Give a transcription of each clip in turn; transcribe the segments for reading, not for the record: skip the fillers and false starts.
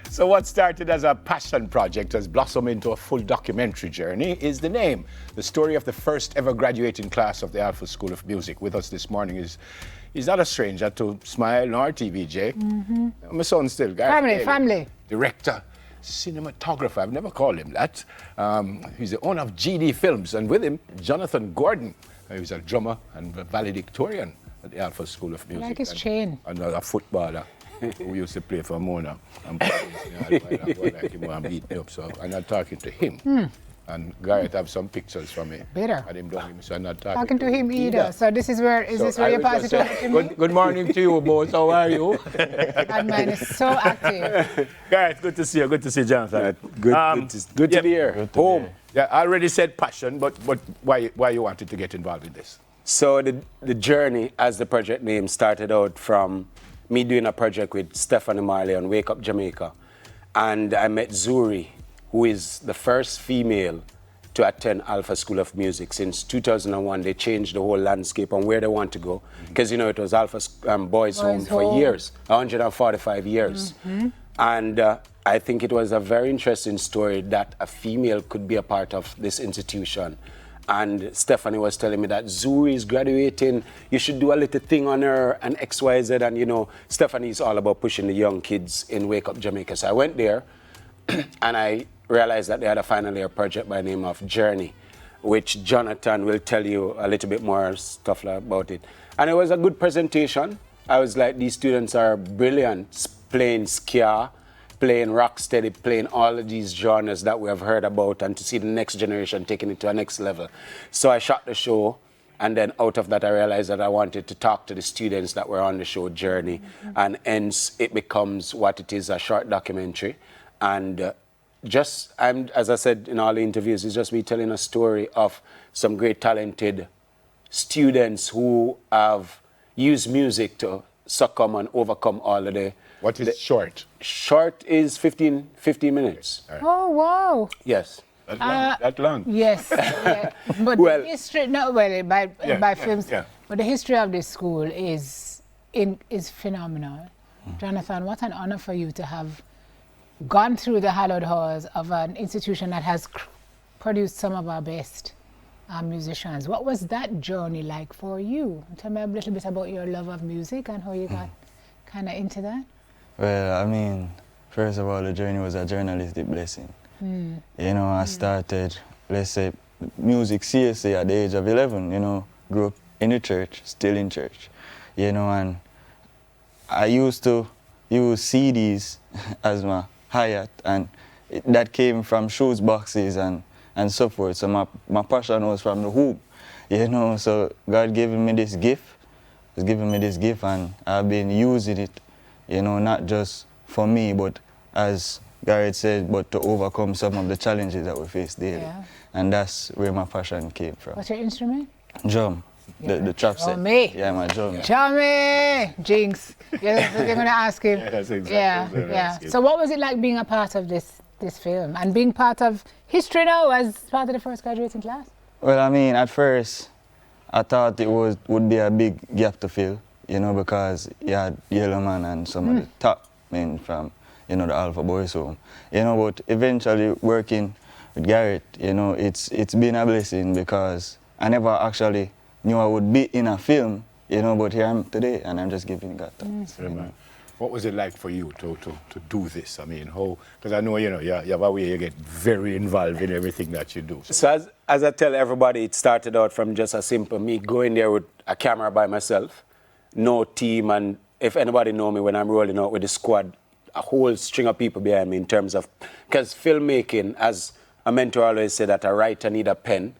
So what started as a passion project has blossomed into a full documentary journey is the name. The story of the first ever graduating class of the Alpha School of Music. With us this morning is not a stranger to Smile nor TVJ. Mm-hmm. My son still, Gareth Family. Director, cinematographer, I've never called him that. He's the owner of GD Films, and with him, Jonathan Gordon. He's a drummer and valedictorian at the Alpha School of Music. I like his chain. Another footballer who used to play for Mona. I'm beating up, so I'm not talking to him. And Gareth have some pictures from me. Better. And him don't so I'm not talking to him either. So this is where, this where you pass it over to me? Good morning to you both, how are you? That man is so active. Gareth, good to see you, good to see Jonathan. Good to be here. Home. Yeah, I already said passion, but why you wanted to get involved in this? So the journey, as the project name, started out from me doing a project with Stephanie Marley on Wake Up Jamaica. And I met Zuri, who is the first female to attend Alpha School of Music. Since 2001, they changed the whole landscape on where they want to go. Because, you know, it was Alpha Boys Home for years, 145 years. Mm-hmm. And I think it was a very interesting story that a female could be a part of this institution. And Stephanie was telling me that Zuri is graduating, you should do a little thing on her and XYZ. And, you know, Stephanie is all about pushing the young kids in Wake Up Jamaica. So I went there and I realized that they had a final year project by the name of Journey, which Jonathan will tell you a little bit more stuff about it. And it was a good presentation. I was like, these students are brilliant, playing ska, playing rocksteady, playing all of these genres that we have heard about, and to see the next generation taking it to a next level. So I shot the show, and then out of that I realized that I wanted to talk to the students that were on the show Journey, and hence it becomes what it is, a short documentary. And as I said in all the interviews, it's just me telling a story of some great talented students who have used music to succumb and overcome all of the... What is short? Short is 15 minutes. Right. Oh, wow. Yes. That long? Yes. Yeah. But well, the history, by films, but the history of this school is phenomenal. Jonathan, what an honor for you to have gone through the hallowed halls of an institution that has produced some of our best musicians. What was that journey like for you? Tell me a little bit about your love of music and how you got kind of into that. Well, I mean, first of all, the journey was a journalistic blessing. You know, I started, let's say, music seriously at the age of 11, you know, grew up in the church, still in church, you know, and I used to use CDs as my hi-hat, and that came from shoes boxes and so forth. So my passion was from the hoop, you know, so God gave me this gift, and I've been using it, you know, not just for me, but as Gareth said, but to overcome some of the challenges that we face daily. Yeah. And that's where my passion came from. What's your instrument? Drum. Yeah. The trap set. Me. Yeah, my drum. Chummy! Jinx. You're going to ask him. Yeah, that's exactly yeah. So what was it like being a part of this film and being part of history now as part of the first graduating class? Well, I mean, at first, I thought it would be a big gap to fill, you know, because you had Yellow Man and some of the top men from, you know, the Alpha Boys Home. You know, but eventually working with Gareth, you know, it's been a blessing because I never actually knew I would be in a film, you know, but here I am today and I'm just giving God thanks. What was it like for you to do this? I mean, how, because I know, you know, you have a way you get very involved in everything that you do. So as I tell everybody, it started out from just a simple me going there with a camera by myself, no team, and if anybody know me when I'm rolling out with the squad, a whole string of people behind me in terms of, because filmmaking, as a mentor always said, that a writer need a pen,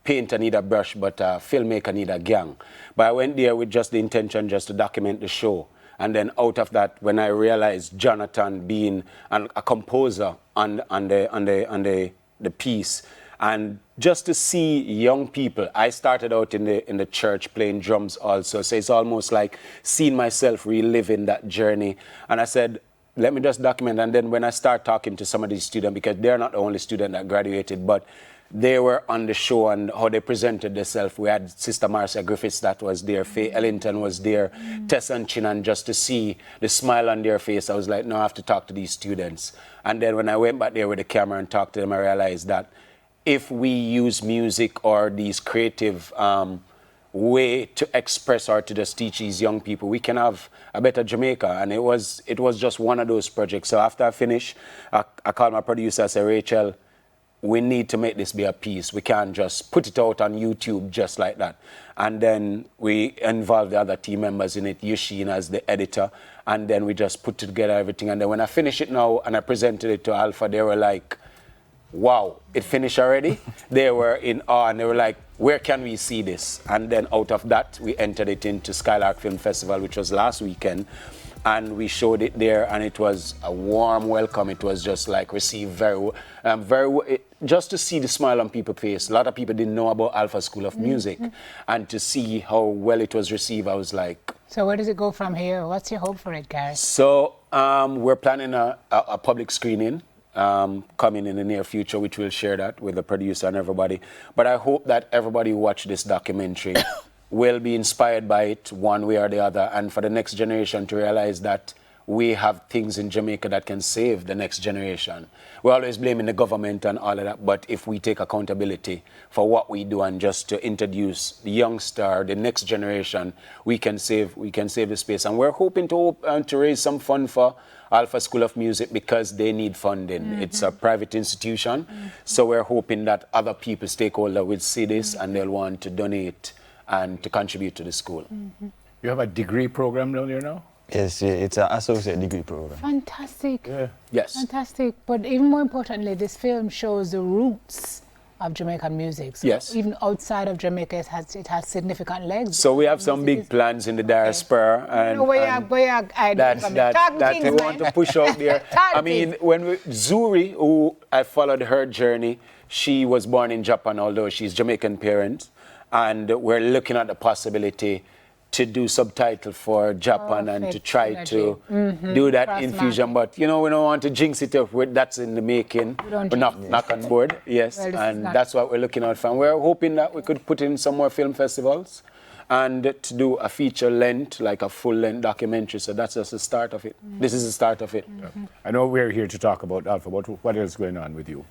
painter need a brush, but a filmmaker need a gang. But I went there with just the intention just to document the show. And then out of that, when I realized Jonathan being a composer on the piece, and just to see young people, I started out in the church playing drums also, so it's almost like seeing myself reliving that journey. And I said, let me just document. And then when I start talking to some of these students, because they're not the only student that graduated, but they were on the show and how they presented themselves. We had Sister Marcia Griffiths that was there, Faye Ellington was there, Tess and Chinan, just to see the smile on their face. I was like, no, I have to talk to these students. And then when I went back there with the camera and talked to them, I realized that if we use music or these creative way to express or to just teach these young people, we can have a better Jamaica. And it was just one of those projects. So after I finished, I called my producer, I said, Rachel, we need to make this be a piece. We can't just put it out on YouTube just like that. And then we involved the other team members in it, Yushin as the editor, and then we just put together everything. And then when I finished it now and I presented it to Alpha, they were like, wow, it finished already? They were in awe and they were like, where can we see this? And then out of that, we entered it into Skylark Film Festival, which was last weekend. And we showed it there, and it was a warm welcome. It was just like received just to see the smile on people's face. A lot of people didn't know about Alpha School of Music, and to see how well it was received, I was like. So where does it go from here? What's your hope for it, Gareth? So we're planning a public screening coming in the near future, which we'll share that with the producer and everybody. But I hope that everybody who watch this documentary will be inspired by it one way or the other, and for the next generation to realize that we have things in Jamaica that can save the next generation. We're always blaming the government and all of that, but if we take accountability for what we do and just to introduce the youngster, the next generation, we can save the space. And we're hoping to raise some fund for Alpha School of Music because they need funding. It's a private institution, so we're hoping that other people, stakeholders, will see this and they'll want to donate and to contribute to the school. You have a degree program down there now? Yes, yeah, it's an associate degree program. Fantastic. Yeah. Yes. Fantastic. But even more importantly, this film shows the roots of Jamaican music. So yes. Even outside of Jamaica, it has significant legs. So we have some big plans in the diaspora. And that we want to push out there. I mean, Zuri, who I followed her journey, she was born in Japan, although she's Jamaican parents. And we're looking at the possibility to do subtitle for Japan and to try to do that infusion. But, you know, we don't want to jinx it up. That's in the making. We're knock on board, yes. Well, and that's what we're looking out for. And we're hoping that we could put in some more film festivals and to do a feature length, like a full-length documentary. So that's just the start of it. This is the start of it. Yeah. I know we're here to talk about Alpha, but what else is going on with you?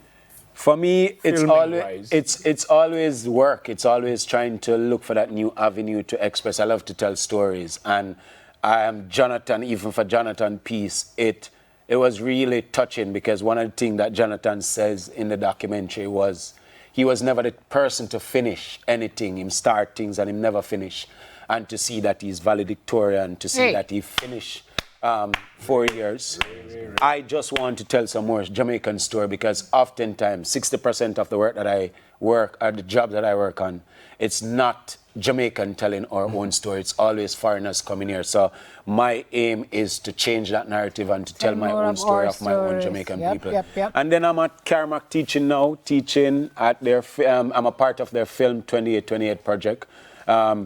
For me, it's always work. It's always trying to look for that new avenue to express. I love to tell stories, and I am Jonathan. Even for Jonathan piece, it was really touching because one of the things that Jonathan says in the documentary was he was never the person to finish anything. Him start things and him never finish, and to see that he's valedictorian, to see that he finished 4 years. I just want to tell some more Jamaican story because oftentimes 60% of the work that I work, or the job that I work on, it's not Jamaican telling our own story. It's always foreigners coming here. So my aim is to change that narrative and to tell my own story of my own Jamaican people. And then I'm at Carmack teaching now, at their, I'm a part of their Film 2828 project.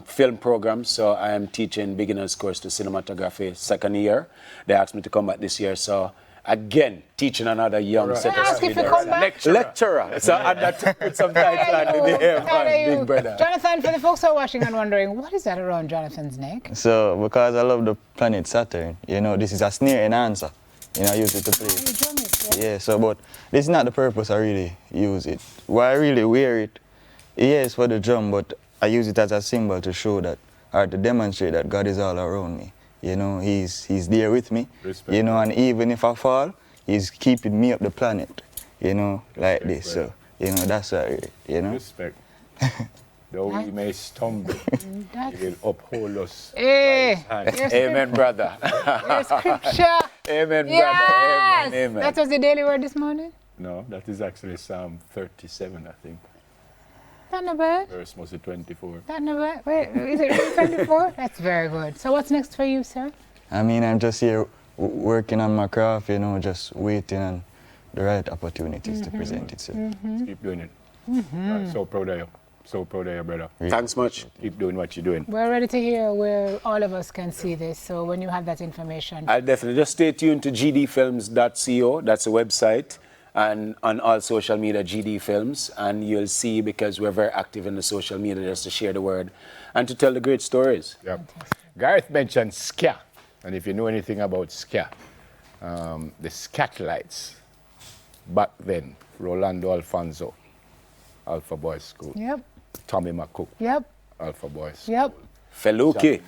Film program, so I am teaching beginner's course to cinematography second year. They asked me to come back this year, so again, teaching another young set of students. Lecturer. So I had to put some title on the name, big brother. Jonathan, for the folks who are watching and wondering, what is that around Jonathan's neck? So, because I love the planet Saturn, you know, this is a snare enhancer. You know, I use it to play. Yeah, so, but this is not the purpose I really use it. Why I really wear it, yes, for the drum, but I use it as a symbol to show that, or to demonstrate that God is all around me. You know, He's there with me. Respect. You know, and even if I fall, He's keeping me up the planet. You know, like respect, this. So, you know, that's what, you know. Respect. Though we may stumble, He will uphold us. Hey. Amen, brother. Your scripture. Amen, yes. brother. Amen. That was the daily word this morning? No, that is actually Psalm 37, I think. That not bad. Verse must be 24. That not bad. Wait, is it really 24? That's very good. So what's next for you, sir? I mean, I'm just here working on my craft, you know, just waiting on the right opportunities to present itself. Keep doing it. So proud of you. So proud of you, brother. Thanks much. Keep doing what you're doing. We're ready to hear where all of us can see this. So when you have that information. I'll definitely just stay tuned to gdfilms.co. That's the website. and on all social media, GD Films, and you'll see, because we're very active in the social media, just to share the word and to tell the great stories. Yep. Gareth mentioned ska, and if you know anything about ska, the Scatlites, back then, Rolando Alfonso, Alpha Boys School. Yep. Tommy McCook, Yep. Alpha Boys. Yep. Feluke.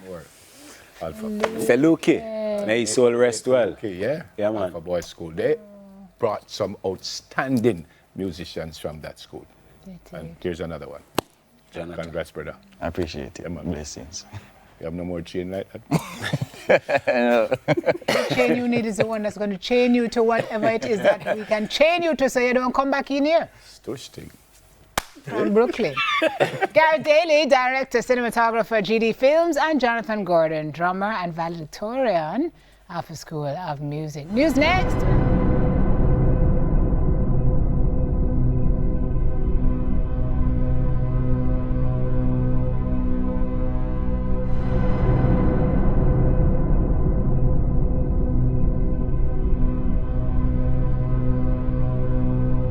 Alpha. Feluke. May his soul rest well. Okay, yeah. Yeah, man. Alpha Boys School. They brought some outstanding musicians from that school. And here's another one. Jonathan. Congrats, brother. I appreciate it. Yeah, man. Blessings. You have no more chain like that? The chain you need is the one that's going to chain you to whatever it is that we can chain you to, so you don't come back in here. Stush thing. From Brooklyn. Gareth Daly, director, cinematographer, GD Films, and Jonathan Gordon, drummer and valedictorian, Alpha School of Music. News next.